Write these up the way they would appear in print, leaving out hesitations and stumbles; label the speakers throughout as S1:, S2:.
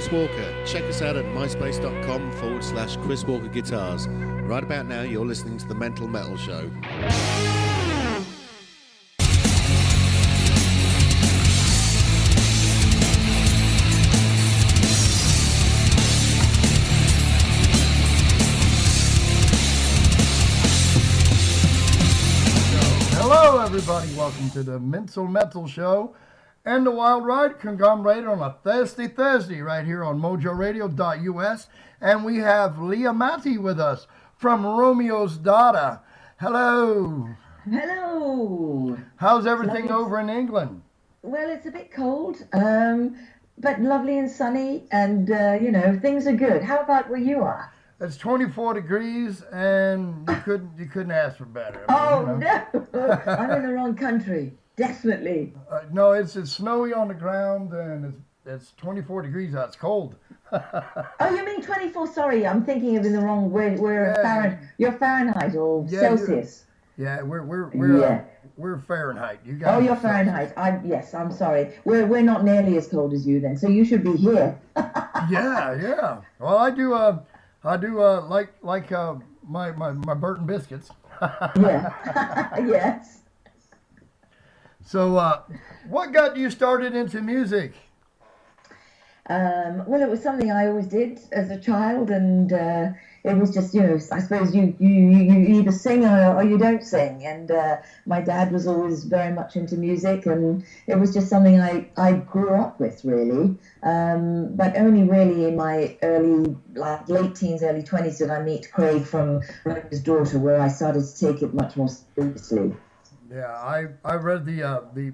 S1: Chris Walker. Check us out at myspace.com/Chris Walker Guitars. Right about now, you're listening to the Mental Metal Show.
S2: Hello, everybody. Welcome to the Mental Metal Show and the Wild Ride Conglomerate on a Thursday right here on mojoradio.us. And we have Leigh Matty with us from Romeo's daughter. Hello.
S3: Hello.
S2: How's everything over in England?
S3: Well, it's a bit cold, but lovely and sunny, and, things are good. How about where you are?
S2: It's 24 degrees, and you couldn't ask for better.
S3: No, I'm in the wrong country, definitely.
S2: No, it's snowy on the ground, and it's 24 degrees out. It's cold.
S3: Oh, you mean 24? Sorry, I'm thinking of in the wrong way. You're Fahrenheit or Celsius.
S2: Yeah, we're Fahrenheit. You guys.
S3: Oh, you're Fahrenheit. I'm sorry. We're not nearly as cold as you then, so you should be here.
S2: Yeah. Well, I do like my Burton biscuits.
S3: Yeah. Yes.
S2: So, what got you started into music?
S3: Well, it was something I always did as a child, and it was just, I suppose you either sing or you don't sing. And my dad was always very much into music, and it was just something I grew up with, really. But only really in my late teens, early 20s did I meet Craig from Romeo's Daughter, where I started to take it much more seriously.
S2: Yeah, I read the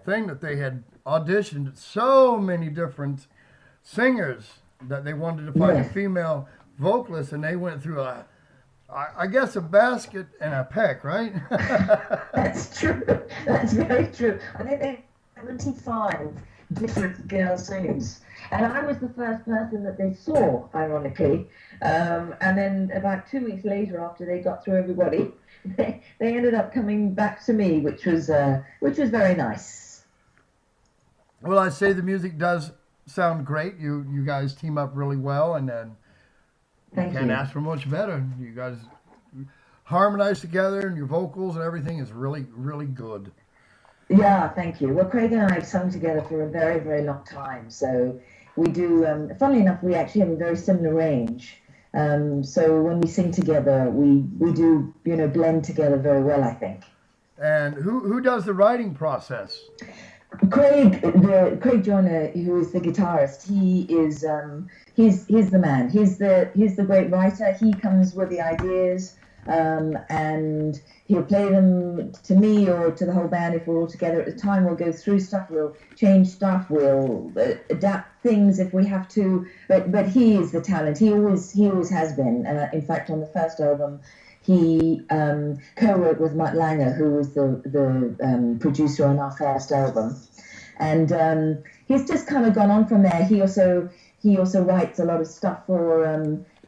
S2: thing that they had auditioned so many different singers that they wanted to find a female vocalist, and they went through I guess a basket and a peck, right?
S3: That's true. That's very true. I think they had 75 different girl singers, and I was the first person that they saw, ironically. And then about 2 weeks later, after they got through everybody, they ended up coming back to me, which was very nice.
S2: Well, I say the music does sound great. You guys team up really well, and then can't ask for much better. You guys harmonize together, and your vocals and everything is really, really good.
S3: Yeah, thank you. Well, Craig and I have sung together for a very, very long time, so we do. Funnily enough, we actually have a very similar range. So when we sing together, we do blend together very well, I think.
S2: And who does the writing process?
S3: Craig Joyner, who is the guitarist, he's the man. He's the great writer. He comes with the ideas, and he'll play them to me or to the whole band if we're all together at the time. We'll go through stuff, we'll change stuff, we'll adapt things if we have to. But he is the talent. He always has been. In fact, on the first album, he co-wrote with Olga Lange, who was the producer on our first album, and he's just kind of gone on from there. He also writes a lot of stuff for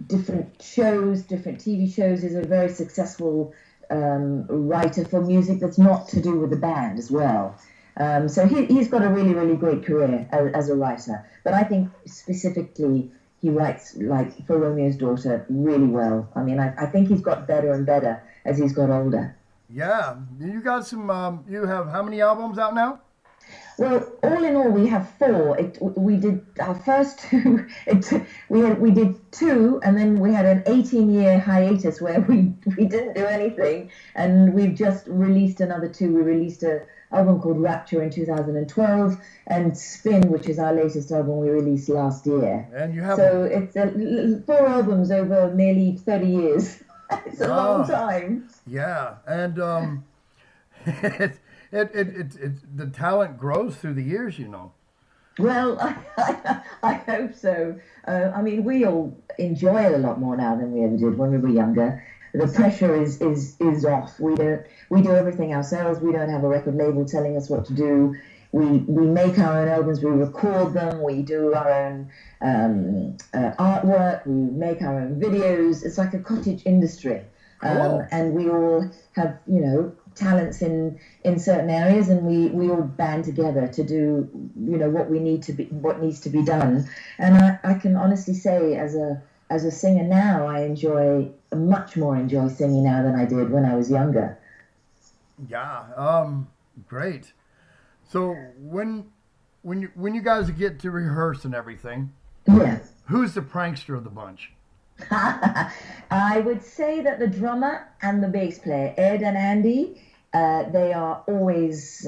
S3: different shows, different TV shows. He's a very successful writer for music that's not to do with the band as well. So he's got a really, really great career as a writer. But I think specifically, he writes, like, for Romeo's Daughter really well. I mean, I think he's got better and better as he's got older.
S2: Yeah. You got some, you have how many albums out now?
S3: Well, all in all, we have 4. We did our first 2. We did 2, and then we had an 18-year hiatus where we didn't do anything, and we've just released another 2. We released an album called Rapture in 2012, and Spin, which is our latest album, we released last year.
S2: And you have
S3: it's 4 albums over nearly 30 years. It's a long time.
S2: Yeah, and It the talent grows through the years,
S3: Well, I hope so. I mean, we all enjoy it a lot more now than we ever did when we were younger. The pressure is off. We do everything ourselves. We don't have a record label telling us what to do. We make our own albums. We record them. We do our own artwork. We make our own videos. It's like a cottage industry.
S2: Cool.
S3: And we all have, talents in certain areas, and we all band together to do, you know, what needs to be done. And I can honestly say, as a singer now, I much more enjoy singing now than I did when I was younger.
S2: Yeah, great. So when you guys get to rehearse and everything,
S3: Yeah.
S2: who's the prankster of the bunch?
S3: I would say that the drummer and the bass player, Ed and Andy, they are always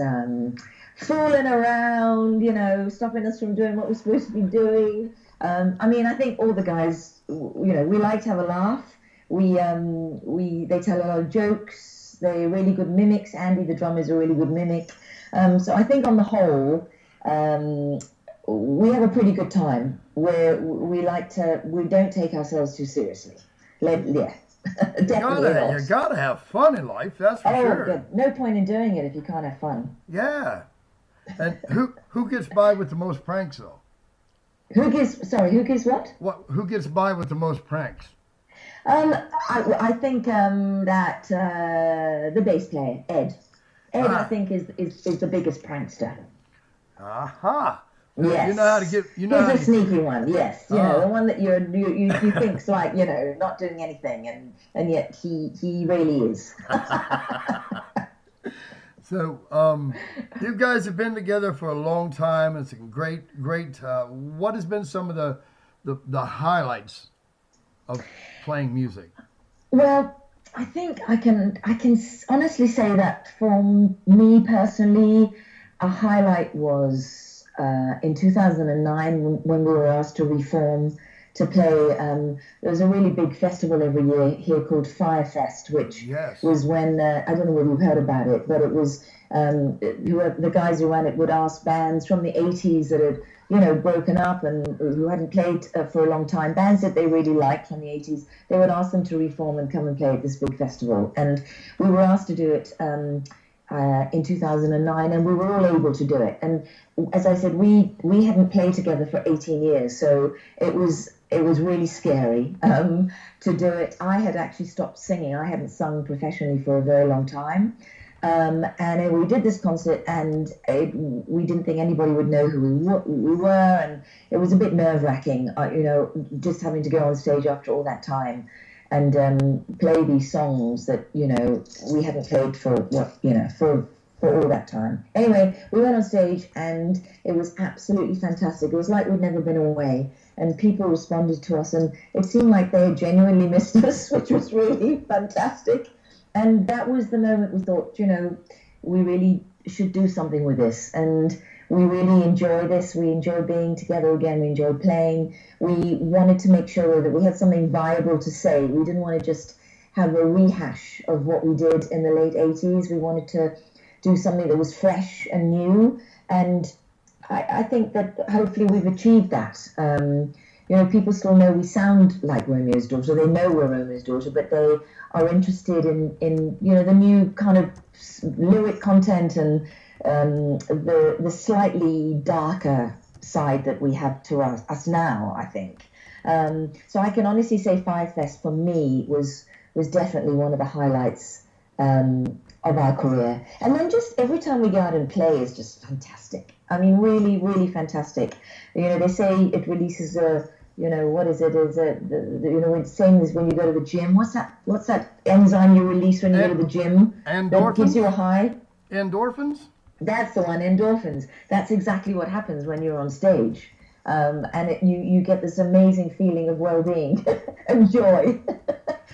S3: fooling around, you know, stopping us from doing what we're supposed to be doing. I mean, I think all the guys, you know, we like to have a laugh. They tell a lot of jokes. They're really good mimics. Andy, the drummer, is a really good mimic. So I think on the whole, we have a pretty good time where we don't take ourselves too seriously. Yeah, definitely not.
S2: You gotta have fun in life, that's for sure.
S3: Good. No point in doing it if you can't have fun.
S2: Yeah. And who gets by with the most pranks though?
S3: Who gives what?
S2: Who gets by with the most pranks?
S3: I think that the bass player, Ed. Ed, I think, is the biggest prankster.
S2: Aha.
S3: Yes.
S2: You know how to get. You know.
S3: He's a sneaky one. Yes. You know, the one that you think's like, you know, not doing anything, and yet he really is.
S2: So, you guys have been together for a long time. It's a great. What has been some of the highlights of playing music?
S3: Well, I think I can honestly say that for me personally, a highlight was in 2009 when we were asked to reform to play. There was a really big festival every year here called Firefest, which was when, I don't know whether you've heard about it, but it was the guys who ran it would ask bands from the 80s that had, you know, broken up and who hadn't played for a long time, bands that they really liked from the 80s, they would ask them to reform and come and play at this big festival. And we were asked to do it in 2009, and we were all able to do it. And as I said, we hadn't played together for 18 years, so it was really scary to do it. I had actually stopped singing. I hadn't sung professionally for a very long time. And we did this concert, and we didn't think anybody would know who we were, and it was a bit nerve-wracking, you know, just having to go on stage after all that time and play these songs that, you know, we hadn't played for all that time. Anyway, we went on stage, and it was absolutely fantastic. It was like we'd never been away, and people responded to us, and it seemed like they had genuinely missed us, which was really fantastic. And that was the moment we thought, you know, we really should do something with this. And we really enjoy this. We enjoy being together again. We enjoy playing. We wanted to make sure that we had something viable to say. We didn't want to just have a rehash of what we did in the late 80s. We wanted to do something that was fresh and new. And I think that hopefully we've achieved that. You know, people still know we sound like Romeo's daughter. They know we're Romeo's daughter, but they are interested in you know, the new kind of lyric content and the slightly darker side that we have to us now, I think. So I can honestly say Firefest for me was definitely one of the highlights of our career. And then just every time we go out and play is just fantastic. I mean, really, really fantastic. You know, they say it releases you know, what is it? Is it you know, it's same as when you go to the gym? What's that enzyme you release when you go to the gym?
S2: Endorphins.
S3: That gives you a high.
S2: Endorphins.
S3: That's the one, endorphins. That's exactly what happens when you're on stage, and you get this amazing feeling of well-being and joy.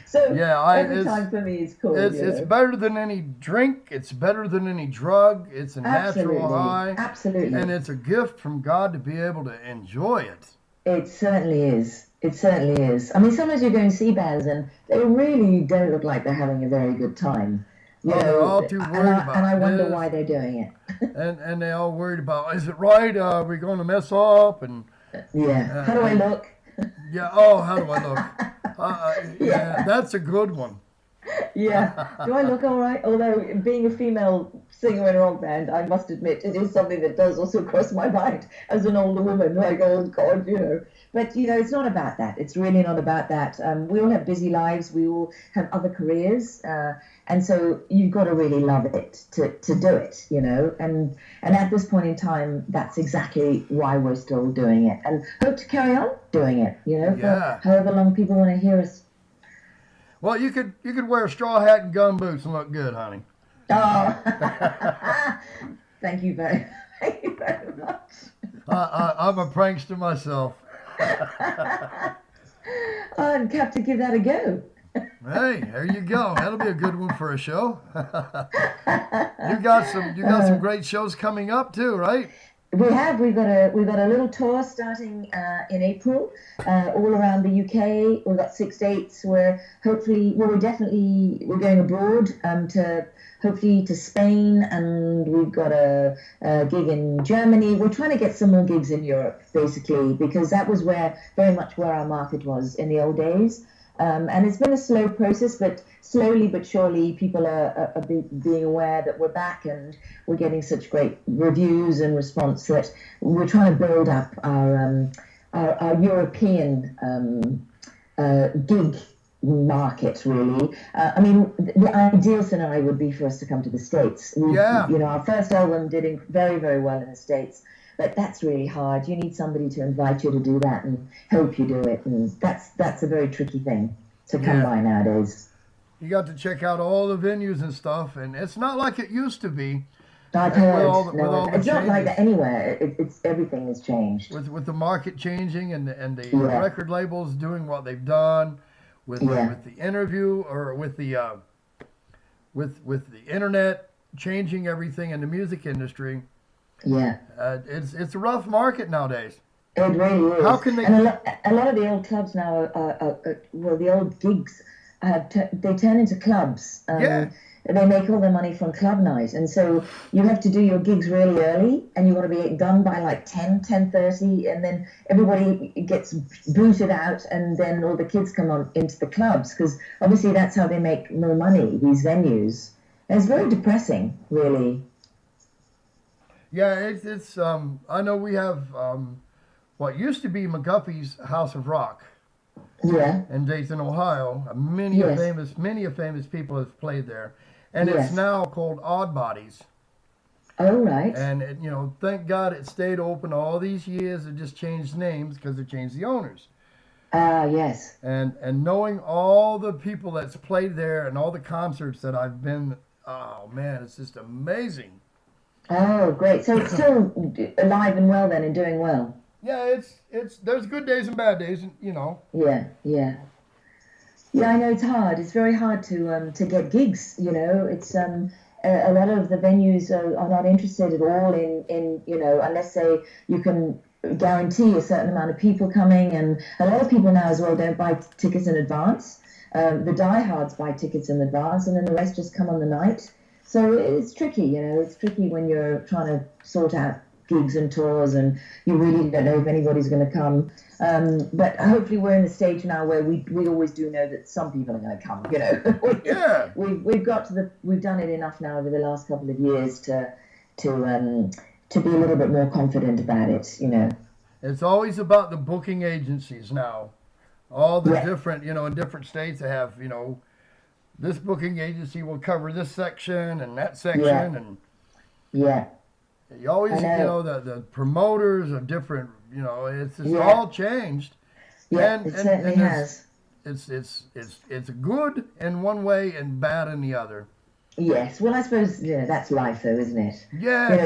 S3: So yeah, every time for me is cool.
S2: It's better than any drink. It's better than any drug. It's a natural high.
S3: Absolutely.
S2: And it's a gift from God to be able to enjoy it.
S3: It certainly is. It certainly is. I mean, sometimes you go and see bands and they really don't look like they're having a very good time. You know,
S2: they're all too worried about
S3: and I wonder why they're doing it.
S2: and they all worried about, is it right? Are we going to mess up? And
S3: yeah. How do I look?
S2: Yeah. Oh, how do I look? Yeah, that's a good one.
S3: Yeah. Do I look all right? Although being a female singer in a rock band, I must admit it is something that does also cross my mind as an older woman. Like, oh God, you know. But you know, it's not about that. It's really not about that. We all have busy lives. We all have other careers, and so you've got to really love it to do it. You know, and at this point in time, that's exactly why we're still doing it, and hope to carry on doing it. You know, for however long people want to hear us.
S2: Well, you could wear a straw hat and gum boots and look good, honey.
S3: Oh, thank you very much.
S2: I'm a prankster myself.
S3: I'd have to give that a go.
S2: Hey, there you go. That'll be a good one for a show. You got some great shows coming up too, right?
S3: We've got a little tour starting in April, all around the UK. We've got 6 dates where hopefully, we're going abroad to hopefully to Spain, and we've got a gig in Germany. We're trying to get some more gigs in Europe, basically, because that was very much where our market was in the old days. And it's been a slow process, but slowly but surely people are being aware that we're back, and we're getting such great reviews and response that we're trying to build up our European gig market, really. I mean, the ideal scenario would be for us to come to the States. You know, our first album did very, very well in the States. But that's really hard. You need somebody to invite you to do that and help you do it, and that's a very tricky thing to come by nowadays.
S2: You got to check out all the venues and stuff, and it's not like it used to be.
S3: I've heard. It's not like that anywhere. It's everything has changed.
S2: With the market changing and the record labels doing what they've done, with the interview or with the internet changing everything in the music industry.
S3: Yeah,
S2: it's a rough market nowadays.
S3: It really is.
S2: How can they?
S3: And a lot of the old clubs now, the old gigs, they turn into clubs. They make all their money from club night, and so you have to do your gigs really early, and you want to be done by like 10:30, and then everybody gets booted out, and then all the kids come on into the clubs, because obviously that's how they make more money, these venues. And it's very depressing, really.
S2: Yeah, it's I know we have what used to be McGuffey's House of Rock.
S3: Yeah.
S2: In Dayton, Ohio. Many famous people have played there. And it's now called Odd Bodies.
S3: Oh, right.
S2: And you know, thank God it stayed open all these years. It just changed names because they changed the owners.
S3: Yes.
S2: And knowing all the people that's played there and all the concerts that I've been, oh man, it's just amazing.
S3: Oh, great. So it's still alive and well then, and doing well.
S2: Yeah, it's there's good days and bad days, you know.
S3: Yeah. Yeah, I know it's hard. It's very hard to get gigs, you know. It's a lot of the venues are not interested at all in you know, unless you can guarantee a certain amount of people coming, and a lot of people now as well don't buy tickets in advance. The diehards buy tickets in advance, and then the rest just come on the night. So it's tricky, you know. It's tricky when you're trying to sort out gigs and tours, and you really don't know if anybody's going to come. But hopefully we're in the stage now where we always do know that some people are going to come, you know. We've done it enough now over the last couple of years to be a little bit more confident about it, you know.
S2: It's always about the booking agencies now. All the different, you know, in different states they have, you know, this booking agency will cover this section and that section, and you always, you know, the promoters are different. You know, it's all changed.
S3: Yeah, it certainly has.
S2: It's good in one way and bad in the other.
S3: Yes, well, I suppose that's life, though, isn't it?
S2: Yeah.
S3: You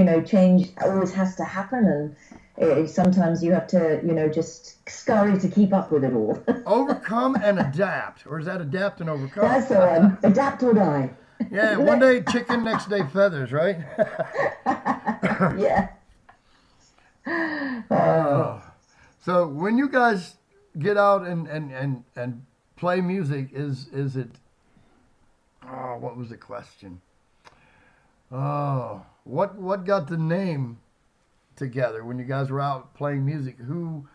S3: know, change always has to happen, and sometimes you have to, you know, just scurry to keep up with it all.
S2: Overcome and adapt, or is that adapt and overcome?
S3: That's the one. Adapt or die.
S2: Yeah, one day chicken, next day feathers, right?
S3: Yeah.
S2: So when you guys get out and play music, is it? Oh, what was the question? Oh, what got the name together when you guys were out playing music? Who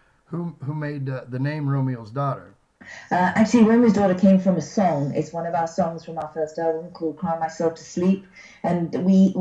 S2: made the name Romeo's Daughter?
S3: Actually, Romeo's Daughter came from a song. It's one of our songs from our first album called "Cry Myself to Sleep," and we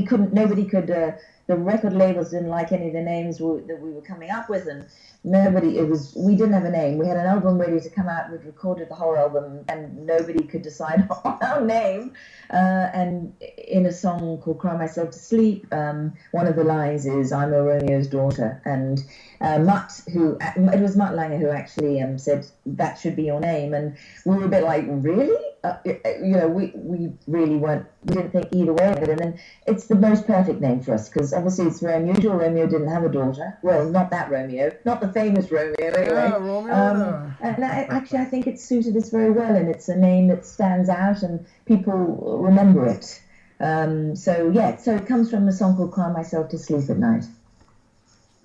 S3: couldn't. Nobody could. The record labels didn't like any of the names that we were coming up with, and nobody. We didn't have a name. We had an album ready to come out. We'd recorded the whole album, and nobody could decide on our name. And in a song called "Cry Myself to Sleep," one of the lines is "I'm a Romeo's daughter," and Mutt, it was Mutt Lange who actually said that should be your name, and we were a bit like, really? We really weren't. We didn't think either way of it, and then it's the most perfect name for us because obviously it's very unusual. Romeo didn't have a daughter. Well, not that Romeo, not the famous Romeo. Anyway.
S2: Yeah, Romeo.
S3: And I think it suited us very well, and it's a name that stands out, and people remember it. So it comes from a song called "Cry Myself to Sleep at Night."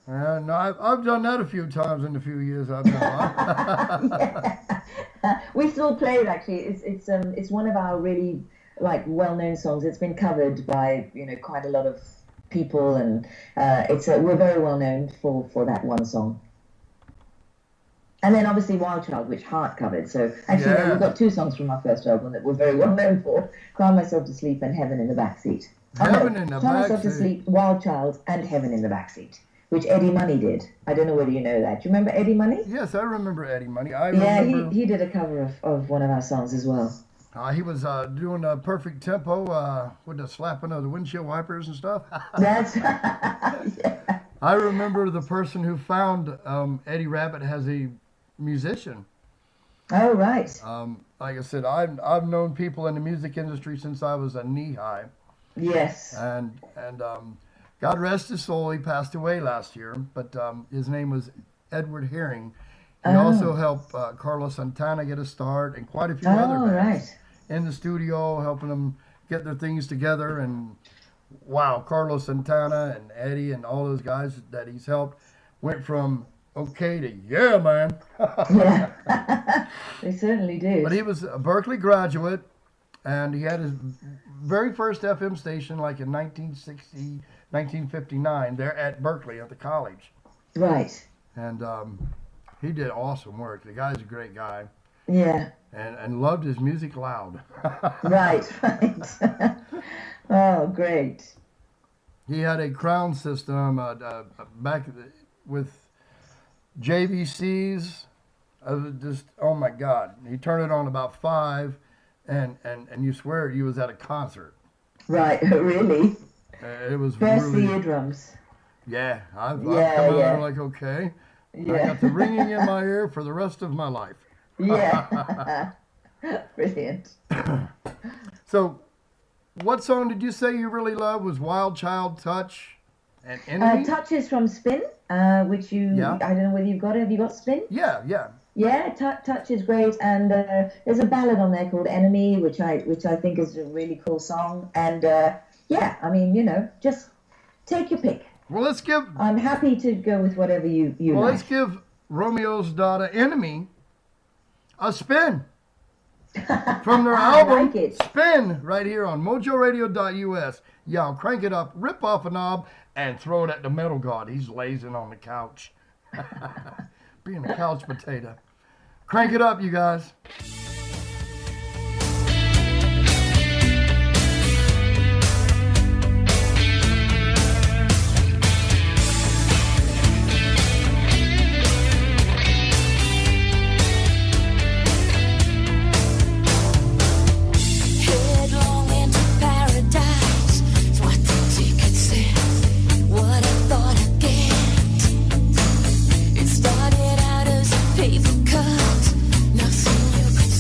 S2: No, I've done that a few times in the few years I've been on.
S3: We still play it actually. It's one of our really well-known songs. It's been covered by quite a lot of people, and we're very well known for that one song. And then obviously Wild Child, which Heart covered. So actually we've got two songs from our first album that we're very well known for: "Cry Myself to Sleep" and "Heaven in the Backseat."
S2: Heaven in the
S3: Cry Myself to
S2: Backseat.
S3: Sleep, Wild Child, and "Heaven in the Backseat," which Eddie Money did. I don't know whether you know that. Do you remember Eddie Money?
S2: Yes, I remember Eddie Money.
S3: He did a cover of one of our songs as well.
S2: He was doing a perfect tempo with the slapping of the windshield wipers and stuff.
S3: That's
S2: I remember the person who found Eddie Rabbit as a musician.
S3: Oh, right.
S2: Like I said, I've known people in the music industry since I was a knee-high.
S3: Yes.
S2: And God rest his soul, he passed away last year, but his name was Edward Herring. He also helped Carlos Santana get a start, and quite a few other bands in the studio, helping them get their things together. And wow, Carlos Santana and Eddie and all those guys that he's helped went from okay to yeah, man.
S3: Yeah, they certainly do.
S2: But he was a Berkeley graduate, and he had his very first FM station like in 1960, 1959 there at Berkeley at the college.
S3: Right.
S2: And he did awesome work. The guy's a great guy.
S3: Yeah.
S2: And loved his music loud.
S3: Right. Oh, great.
S2: He had a crown system back with JVCs. Just, oh my God. He turned it on about 5, and you swear you was at a concert.
S3: Right, really?
S2: It was
S3: Burst
S2: really...
S3: the eardrums.
S2: Yeah, I've come out there like, okay.
S3: Yeah.
S2: I got the ringing in my ear for the rest of my life.
S3: Yeah. Brilliant.
S2: So, what song did you say you really loved? Was Wild Child, Touch, and Enemy?
S3: Touch is from Spin, which I don't know whether you've got it. Have you got Spin?
S2: Yeah.
S3: Yeah, Touch is great, and there's a ballad on there called Enemy, which I think is a really cool song. And just take your pick.
S2: Well, let's give.
S3: I'm happy to go with whatever you like.
S2: Let's give Romeo's Daughter, Enemy, a spin from their album
S3: like it.
S2: Spin, right here on mojoradio.us. Y'all crank it up, rip off a knob, and throw it at the metal god. He's lazing on the couch, being a couch potato. Crank it up, you guys.
S4: Paper cut, nothing you could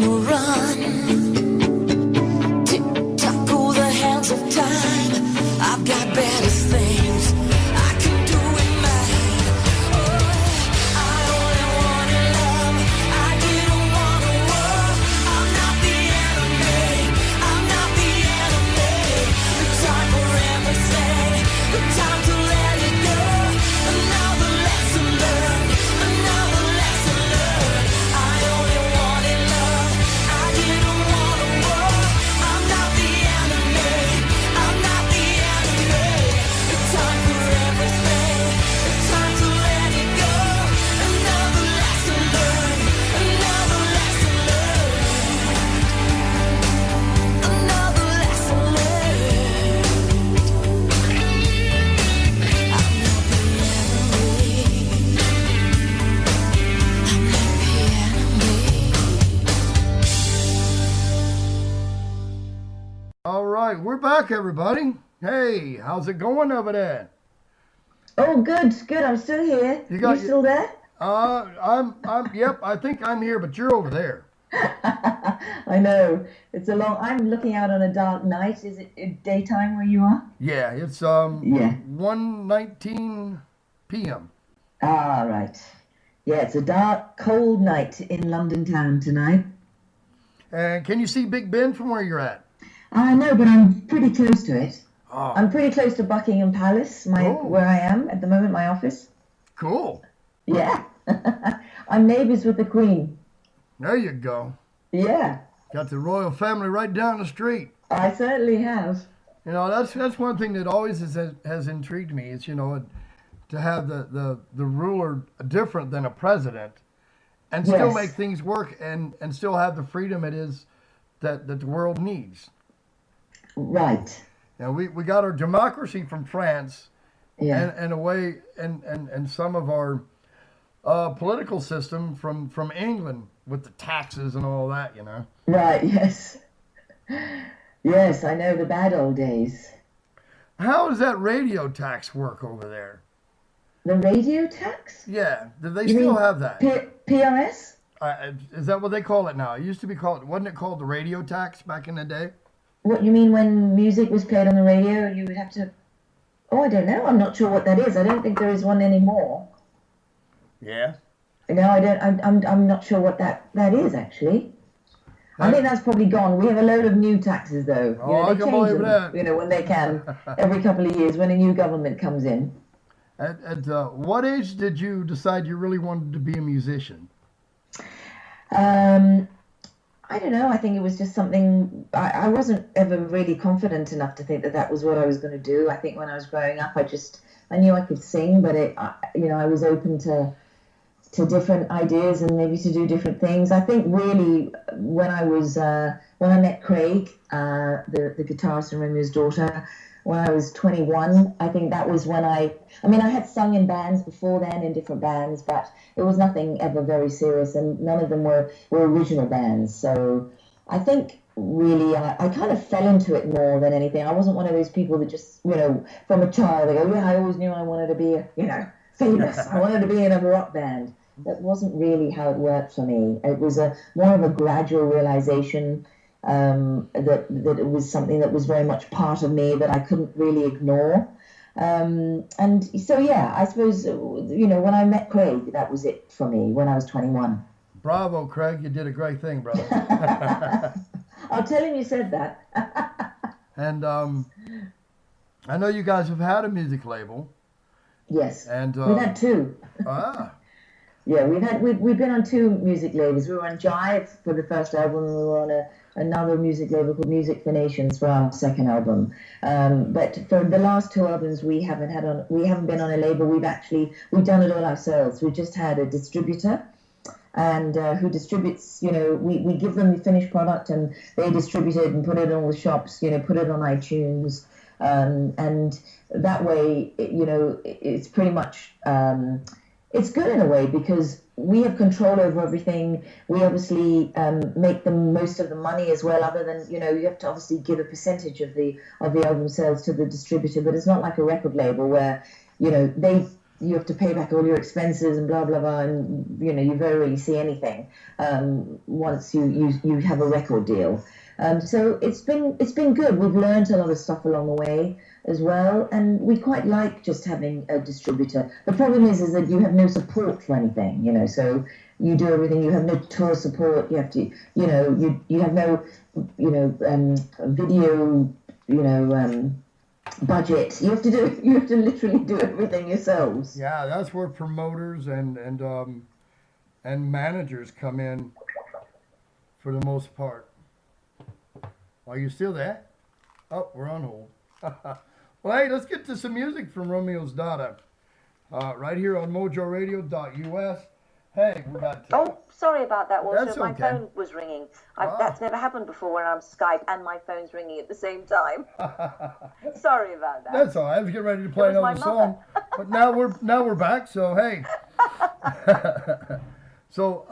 S4: the run. Tick tock, pull the hands of time. I've got better things I can do in mind. Oh, I only wanted love. I didn't want a war. I'm not the enemy. I'm not the enemy. The time for everything. The time to let it go. Another lesson learned. Another lesson learned. I only wanted love. I didn't want a war. I'm not the enemy. I'm not the enemy. The time for everything. The time to let it go. Another lesson learned. Another lesson learned. Another lesson learned. I'm not the enemy. I'm not the enemy.
S2: All right, we're back, everybody. Hey, how's it going over there?
S3: Oh, good, good. I'm still here.
S2: You got
S3: You still there?
S2: Yep, I think I'm here, but you're over there.
S3: I know. It's a long. I'm looking out on a dark night. Is it daytime where you are?
S2: Yeah, it's
S3: Yeah.
S2: 1:19 p.m.
S3: Ah, right. Yeah, it's a dark, cold night in London town tonight.
S2: And can you see Big Ben from where you're at?
S3: I know, but I'm pretty close to it.
S2: Oh,
S3: I'm pretty close to Buckingham Palace,
S2: Oh.
S3: where I am at the moment, my office.
S2: cool.
S3: Yeah. I'm neighbours with the Queen.
S2: There you go.
S3: Yeah,
S2: Got the royal family right down the street.
S3: I certainly have.
S2: You know, that's one thing that always has intrigued me is, you know, to have the ruler different than a president and still
S3: Yes.
S2: make things work and still have the freedom it is that the world needs.
S3: Right.
S2: Now, we got our democracy from France
S3: Yeah.
S2: and a way and some of our political system from England with the taxes and all that, you know.
S3: Right, yes. Yes, I know the bad old days.
S2: How does that radio tax work over there?
S3: The radio tax?
S2: Yeah, do they
S3: You
S2: still
S3: mean
S2: have that?
S3: PRS?
S2: Is that what they call it now? It used to be called, wasn't it called the radio tax back in the day?
S3: What you mean when music was played on the radio, you would have to... Oh, I don't know. I'm not sure what that is. I don't think there is one anymore.
S2: Yeah.
S3: No, I don't. I'm not sure what that is actually. I think that's probably gone. We have a load of new taxes though.
S2: Oh, I
S3: they
S2: can
S3: change
S2: believe
S3: them,
S2: that.
S3: when they can, every couple of years when a new government comes in.
S2: At what age did you decide you really wanted to be a musician?
S3: I don't know. I think it was just something. I wasn't ever really confident enough to think that was what I was going to do. I think when I was growing up, I knew I could sing, but I was open to different ideas and maybe to do different things. I think really when I met Craig, the guitarist and Romeo's daughter, when I was 21, I think that was when I had sung in bands before then, in different bands, but it was nothing ever very serious, and none of them were original bands. So I think really I kind of fell into it more than anything. I wasn't one of those people that just, from a child, they go, yeah, I always knew I wanted to be, famous. I wanted to be in a rock band. That wasn't really how it worked for me. It was more of a gradual realization that it was something that was very much part of me that I couldn't really ignore. And so, yeah, I suppose, when I met Craig, that was it for me when I was 21.
S2: Bravo, Craig. You did a great thing, brother.
S3: I'll tell him you said that.
S2: And I know you guys have had a music label.
S3: Yes.
S2: And
S3: we've had two. Yeah, we've been on two music labels. We were on Jive for the first album, and we were on another music label called Music for Nations for our second album. But for the last two albums, we haven't been on a label. We've done it all ourselves. We just had a distributor, and who distributes. We give them the finished product, and they distribute it and put it on all the shops. Put it on iTunes, and that way, it's pretty much. It's good in a way because we have control over everything. We obviously make the most of the money as well. Other than you have to obviously give a percentage of the album sales to the distributor, but it's not like a record label where they you have to pay back all your expenses and blah blah blah, and you know you very rarely see anything once you have a record deal. So it's been good. We've learned a lot of stuff along the way as well, and we quite like just having a distributor. The problem is that you have no support for anything, you know. So you do everything. You have no tour support. You have to, you know, you have no, you know, video, you know, budget. You have to literally do everything yourselves.
S2: Yeah, that's where promoters and managers come in for the most part. Are you still there? Oh, we're on hold. Well, hey, let's get to some music from Romeo's daughter. Right here on mojoradio.us. Hey, we got...
S5: Oh, sorry about that, Walter.
S2: That's
S5: My
S2: okay.
S5: phone was ringing. That's never happened before when I'm Skype and my phone's ringing at the same time. Sorry about that.
S2: That's all right. I was getting ready to play
S5: It was
S2: another
S5: my
S2: song. But now we're back, so hey. So,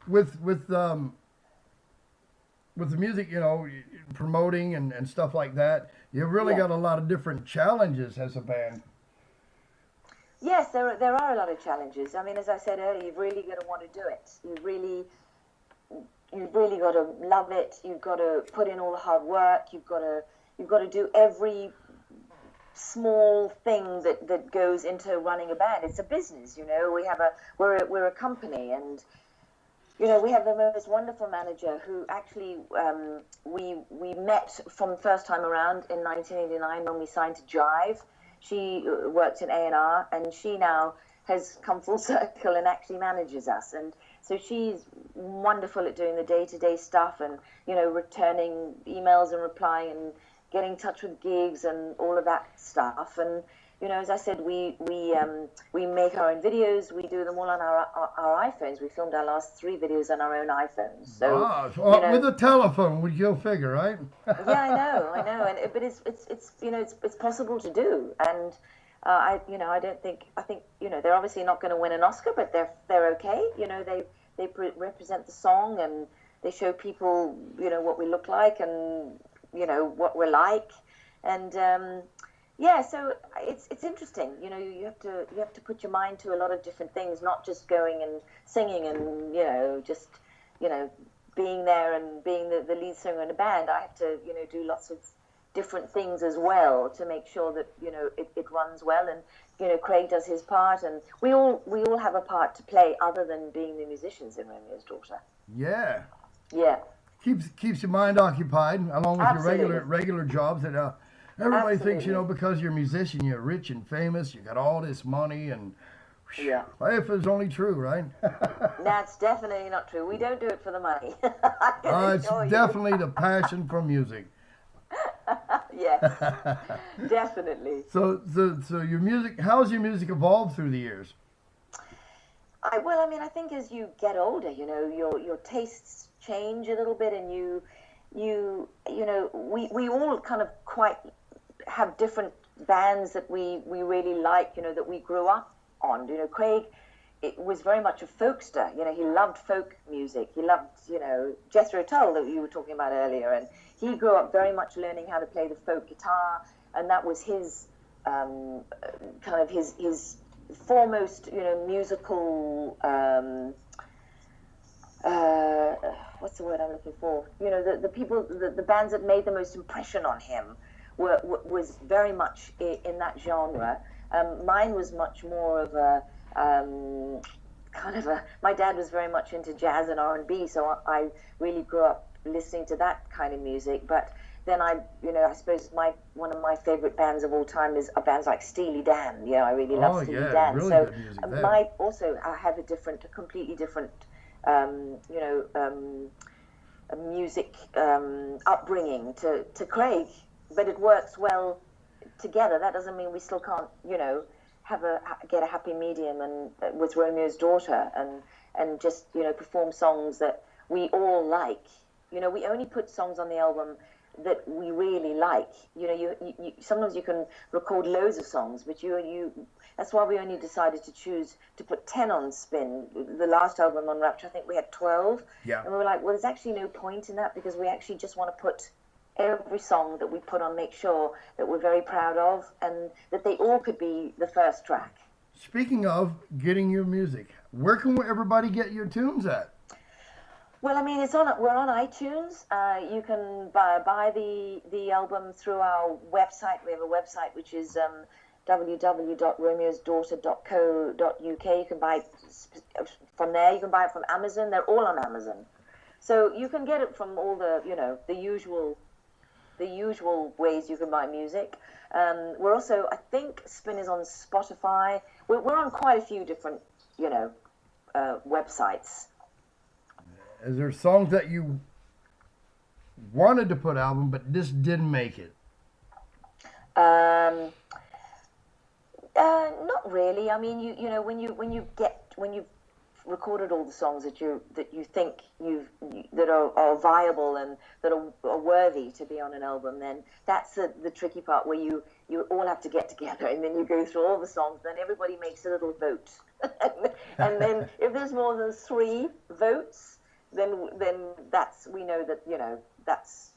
S2: with the music, you know, promoting and stuff like that, you've really got a lot of different challenges as a band.
S5: Yes, there are a lot of challenges. I mean, as I said earlier, you've really got to want to do it. You've really got to love it. You've got to put in all the hard work. You've got to do every small thing that goes into running a band. It's a business, you know. We're a company, and you know, we have the most wonderful manager who actually we met from the first time around in 1989 when we signed to Jive. She worked in A&R, and she now has come full circle and actually manages us. And so she's wonderful at doing the day-to-day stuff and, you know, returning emails and replying and getting in touch with gigs and all of that stuff. And, you know, as I said, we make our own videos. We do them all on our iPhones. We filmed our last 3 videos on our own iPhones. So,
S2: you know, with a telephone, would you figure, right?
S5: Yeah, I know, but it's you know it's possible to do, and I think you know they're obviously not going to win an Oscar, but they're okay. You know, they represent the song, and they show people, you know, what we look like and, you know, what we're like, and yeah, so it's interesting. You know, you have to put your mind to a lot of different things, not just going and singing and, you know, just, you know, being there and being the lead singer in a band. I have to, you know, do lots of different things as well to make sure that, you know, it runs well. And, you know, Craig does his part, and we all have a part to play other than being the musicians in Romeo's Daughter.
S2: Yeah.
S5: Yeah.
S2: Keeps your mind occupied along with
S5: Absolutely.
S2: your regular jobs. And everybody
S5: Absolutely.
S2: thinks, you know, because you're a musician, you're rich and famous, you got all this money, and
S5: Yeah.
S2: if it's only true, right?
S5: That's definitely not true. We don't do it for the money.
S2: It's definitely the passion for music.
S5: Yes, definitely.
S2: So your music, how's your music evolved through the years?
S5: Well, I mean, I think as you get older, you know, your tastes change a little bit, and you know, we all kind of quite have different bands that we really like, you know, that we grew up on. You know, Craig, it was very much a folkster. You know, he loved folk music. He loved, you know, Jethro Tull that you were talking about earlier, and he grew up very much learning how to play the folk guitar, and that was his kind of his foremost, you know, musical. What's the word I'm looking for? You know, the people, the bands that made the most impression on him was very much in that genre. Mine was much more of a kind of a. My dad was very much into jazz and R&B, so I really grew up listening to that kind of music. But then I suppose one of my favorite bands of all time is bands like Steely Dan. You know, I really love Steely Dan.
S2: Really
S5: so
S2: good music there.
S5: I have a completely different, music upbringing to Craig, but it works well together. That doesn't mean we still can't, you know, get a happy medium and with Romeo's Daughter and just, you know, perform songs that we all like. You know, we only put songs on the album that we really like. You know, you sometimes you can record loads of songs, but you that's why we only decided to choose to put 10 on Spin. The last album on Rapture, I think we had 12.
S2: Yeah.
S5: And we were like, well, there's actually no point in that, because we actually just want to put every song that we put on, make sure that we're very proud of, and that they all could be the first track.
S2: Speaking of getting your music, where can everybody get your tunes at?
S5: Well, I mean, we're on iTunes. You can buy the album through our website. We have a website which is www.romeosdaughter.co.uk. You can buy it from there. You can buy it from Amazon. They're all on Amazon. So you can get it from all the, the usual ways you can buy music. We're also, I think, Spin is on Spotify. We're on quite a few different, websites.
S2: Is there songs that you wanted to put album but just didn't make it?
S5: Not really. I mean, when you've recorded all the songs that you think that are viable and that are worthy to be on an album, then that's the tricky part, where you all have to get together and then you go through all the songs. Then everybody makes a little vote, and then if there's more than 3 votes, then we know that that's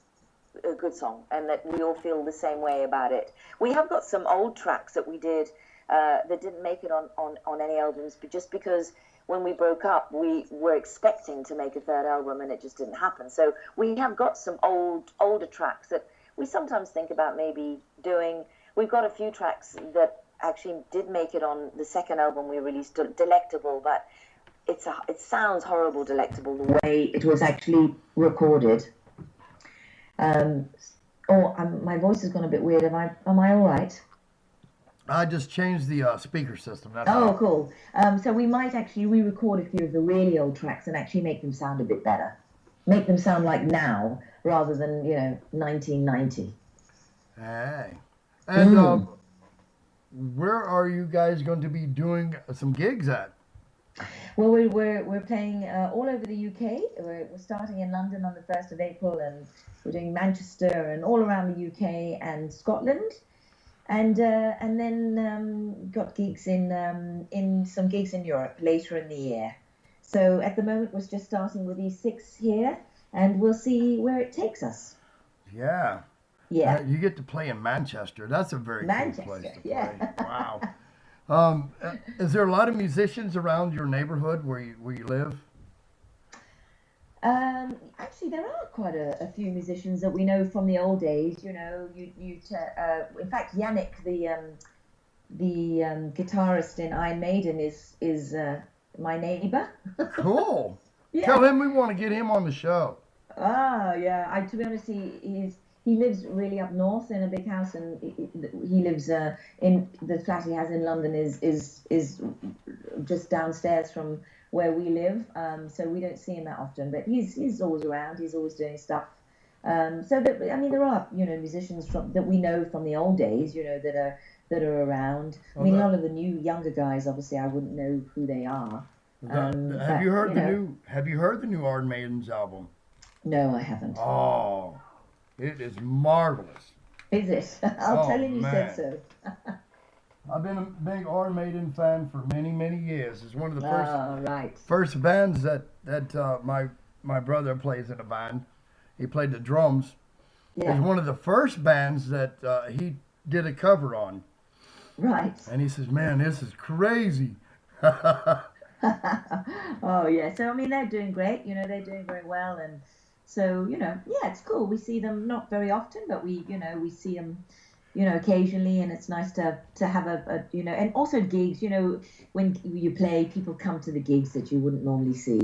S5: a good song and that we all feel the same way about it. We have got some old tracks that we did that didn't make it on any albums, but just because when we broke up, we were expecting to make a 3rd album and it just didn't happen. So we have got some older tracks that we sometimes think about maybe doing. We've got a few tracks that actually did make it on the 2nd album we released, Delectable, but it sounds horrible, Delectable, the way
S3: It was actually recorded. My voice has gone a bit weird. Am I all right?
S2: I just changed the speaker system. That's
S3: Oh,
S2: all.
S3: cool. So we might actually re-record a few of the really old tracks and actually make them sound a bit better. Make them sound like now rather than 1990.
S2: Hey. And where are you guys going to be doing some gigs at?
S3: Well, we're playing all over the UK. We're starting in London on the 1st of April, and we're doing Manchester and all around the UK and Scotland. And then got gigs in some gigs in Europe later in the year. So at the moment we're just starting with these 6 here, and we'll see where it takes us.
S2: Yeah.
S3: Yeah.
S2: You get to play in Manchester. That's a very cool place to play.
S3: yeah.
S2: Wow. Is there a lot of musicians around your neighborhood where you live?
S3: Actually, there are quite a few musicians that we know from the old days. In fact, Yannick, the guitarist in Iron Maiden, is my neighbor.
S2: Cool.
S3: Yeah.
S2: Tell him we want to get him on the show.
S3: Ah, yeah. To be honest, he lives really up north in a big house, and he lives in the flat he has in London is just downstairs from where we live, so we don't see him that often, but he's always around. He's always doing stuff. So that, I mean, there are musicians that we know from the old days, that are around. I mean, a lot of the younger guys, obviously, I wouldn't know who they are.
S2: Have you heard the new Iron Maiden's album?
S3: No, I haven't.
S2: Oh, it is marvelous.
S3: Is it? I'll tell him you said so.
S2: I've been a big Iron Maiden fan for many, many years. It's one of the first bands that my brother plays in a band. He played the drums. Yeah. It was one of the first bands that he did a cover on.
S3: Right.
S2: And he says, "Man, this is crazy."
S3: Oh yeah. So I mean, they're doing great. They're doing very well, and so it's cool. We see them not very often, but we see them. Occasionally, and it's nice to have a and also gigs, when you play, people come to the gigs that you wouldn't normally see,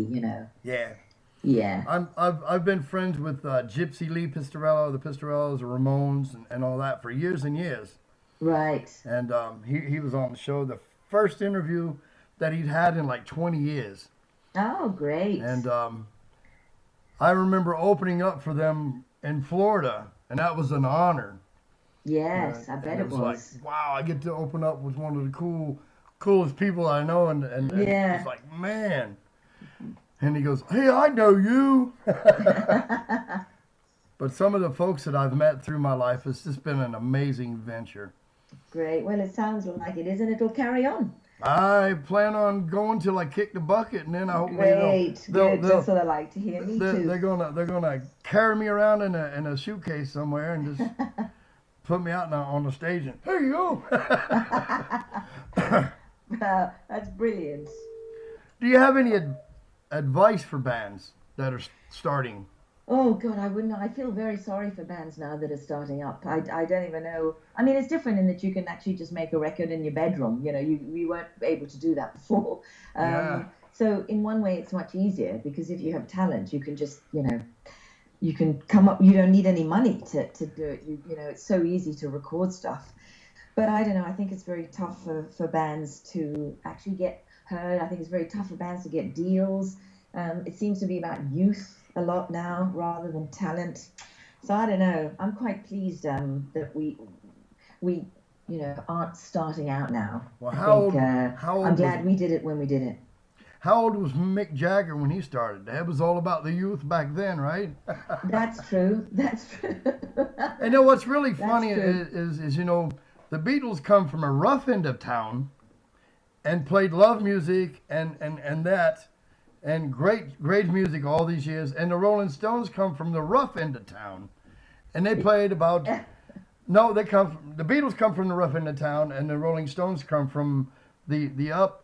S2: Yeah.
S3: Yeah.
S2: I've been friends with Gypsy Lee Pistorello, the Pistorellos, the Ramones, and all that for years and years.
S3: Right.
S2: And he was on the show, the first interview that he'd had in like 20 years.
S3: Oh, great.
S2: And I remember opening up for them in Florida, and that was an honor.
S3: Yes, I bet it was.
S2: Like, wow, I get to open up with one of the coolest people I know, and
S3: yeah.
S2: it's like, man. And he goes, "Hey, I know you." But some of the folks that I've met through my life, it's just been an amazing venture.
S3: Great. Well, it sounds like it is, and it'll carry on.
S2: I plan on going till I kick the bucket, and then I hope
S3: Great,
S2: they'll-
S3: good. That's what I like to hear. Me too.
S2: they're gonna carry me around in a suitcase somewhere and just put me out on the stage and here you go.
S3: That's brilliant.
S2: Do you have any advice for bands that are starting?
S3: Oh God, I wouldn't. I feel very sorry for bands now that are starting up. I don't even know. I mean, it's different in that you can actually just make a record in your bedroom. You know, we weren't able to do that before.
S2: Yeah.
S3: So in one way, it's much easier because if you have talent, you can just, you can come up. You don't need any money to do it. You know, it's so easy to record stuff. But I don't know. I think it's very tough for bands to actually get heard. I think it's very tough for bands to get deals. It seems to be about youth a lot now rather than talent. So I don't know. I'm quite pleased that we aren't starting out now.
S2: Well,
S3: I
S2: how
S3: think,
S2: old
S3: I'm glad we did it when we did it.
S2: How old was Mick Jagger when he started? That was all about the youth back then, right?
S3: That's true. That's true.
S2: And know what's really funny
S3: true.
S2: is the Beatles come from a rough end of town and played love music and that and great music all these years. And the Rolling Stones come from the rough end of town, and they played about the Beatles come from the rough end of town, and the Rolling Stones come from the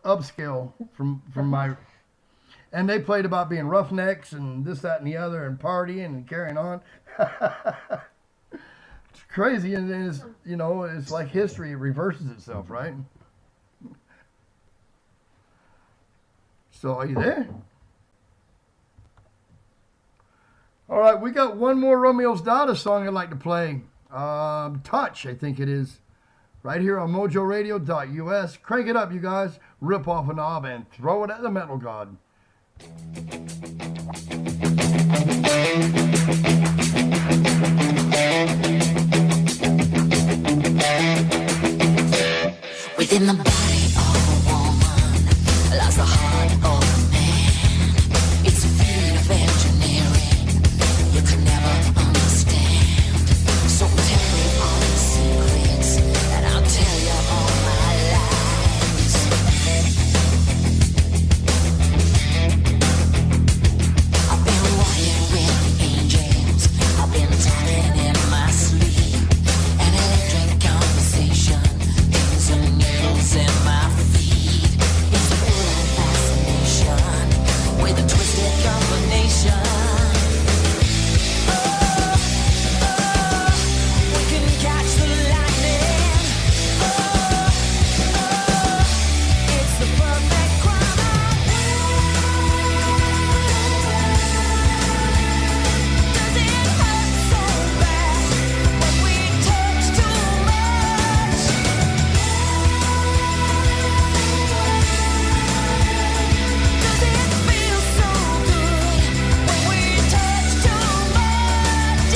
S2: upscale from my, and they played about being roughnecks and this, that, and the other, and partying and carrying on. It's crazy, and then it's like history reverses itself, right? So are you there? All right, we got one more Romeo's Daughter song I'd like to play. Touch, I think it is. Right here on mojoradio.us. Crank it up, you guys. Rip off a knob and throw it at the metal god.
S4: Within the body of a woman lies the heart of a man. It's a feat of engineering you can never understand. So tell me all the secrets, and I'll tell you all my lies. I've been walking with angels, I've been talking in my sleep, an electric conversation, pins and needles in my feet. It's full of fascination with a twisted combination. We can catch the lightning. It's the perfect crime. Does it hurt so bad when we touch too much? Does it feel so good when we touch too much?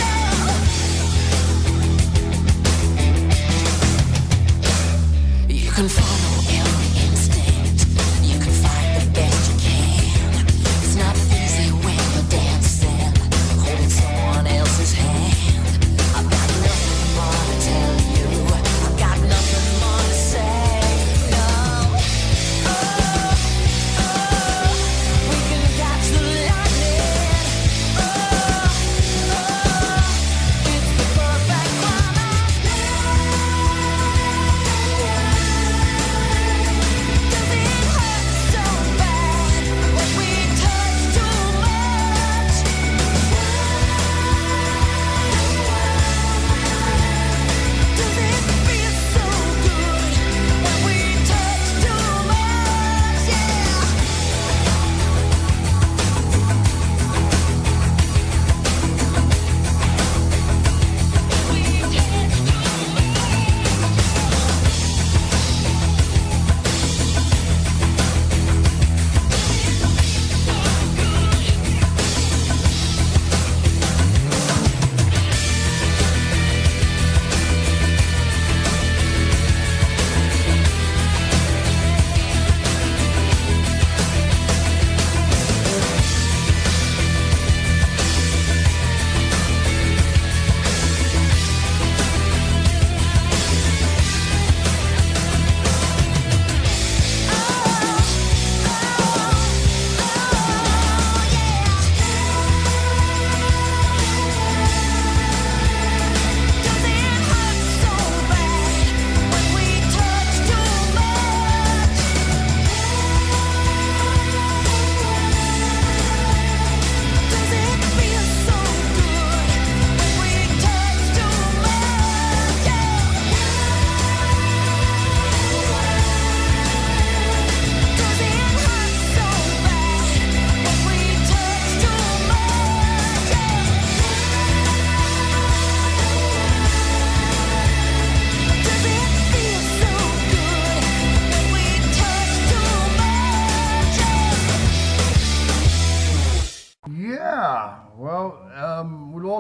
S4: You can follow every instinct. You can fight the best you can. It's not easy when you're dancing, holding someone else's hand. I've got nothing more to tell you. I've got nothing more to say. No. We can catch the lightning. It's the perfect crime.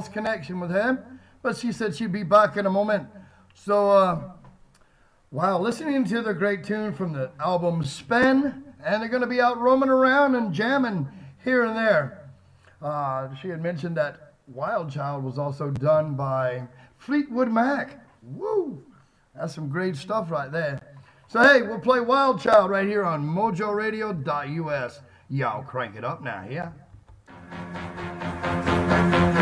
S2: lost connection with him, but she said she'd be back in a moment. So, wow, listening to the great tune from the album Spin, and they're going to be out roaming around and jamming here and there. She had mentioned that Wild Child was also done by Fleetwood Mac. Woo! That's some great stuff right there. So, hey, we'll play Wild Child right here on mojoradio.us. Y'all crank it up now, yeah?
S4: Thank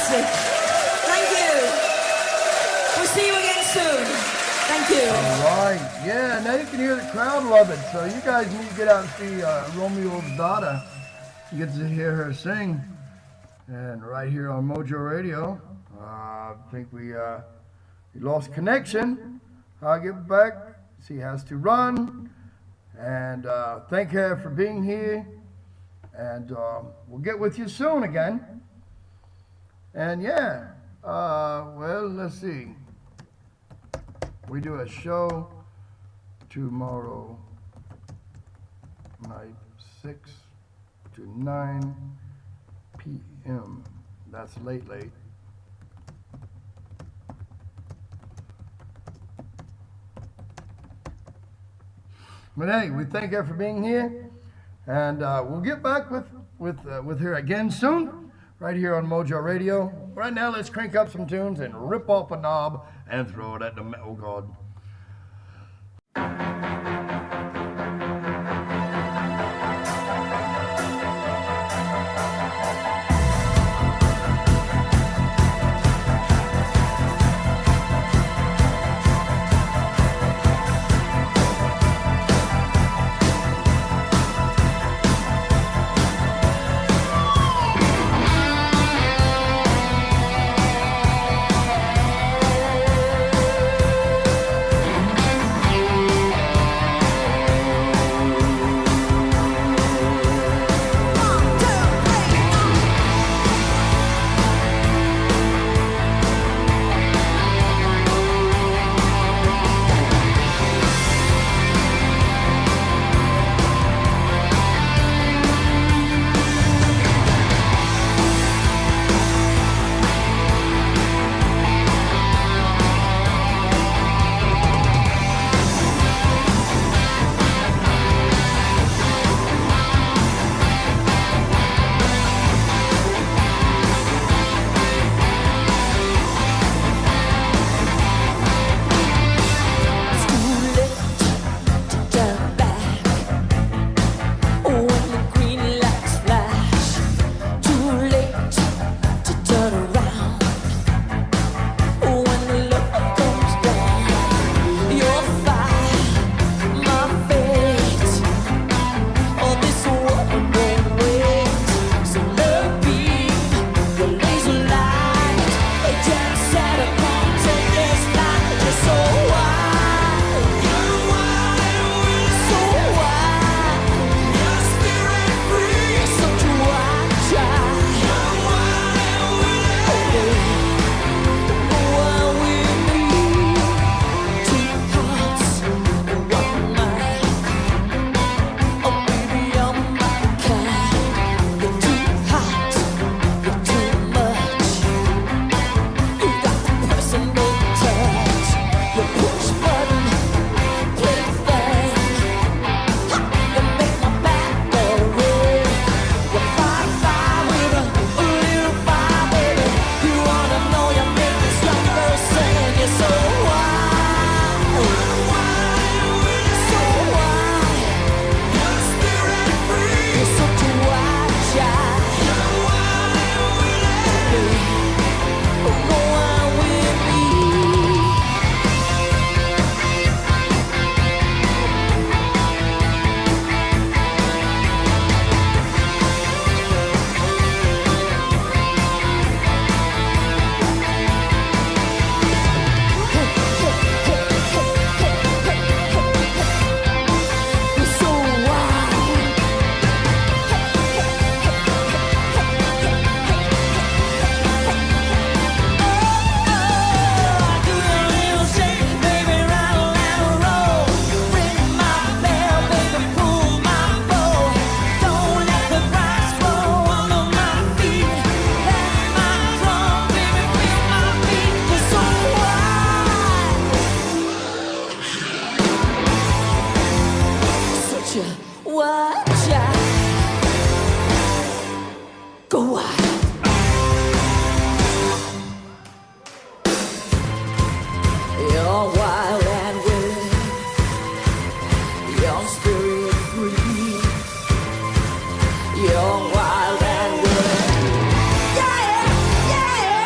S4: fantastic. Thank you. We'll see you again soon. Thank you.
S2: All right. Yeah, now you can hear the crowd love it. So you guys need to get out and see Romeo's daughter. You get to hear her sing. And right here on Mojo Radio, I think we lost connection. I'll get back. She has to run. And thank her for being here. And we'll get with you soon again. And yeah, well, let's see. We do a show tomorrow night, 6 to 9 p.m. That's late. But hey, we thank her for being here, and we'll get back with her again soon, right here on Mojo Radio. Right now, let's crank up some tunes and rip off a knob and throw it at the metal god.
S4: You're wild and good. Yeah, yeah, yeah.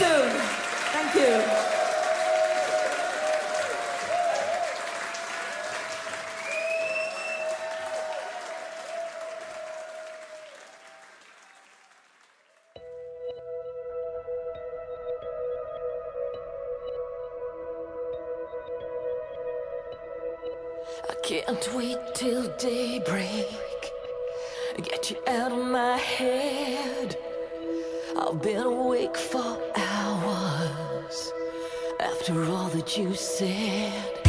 S4: soon. Thank you. I can't wait till daybreak. Get you out of my head. I've been awake for hours after all that you said.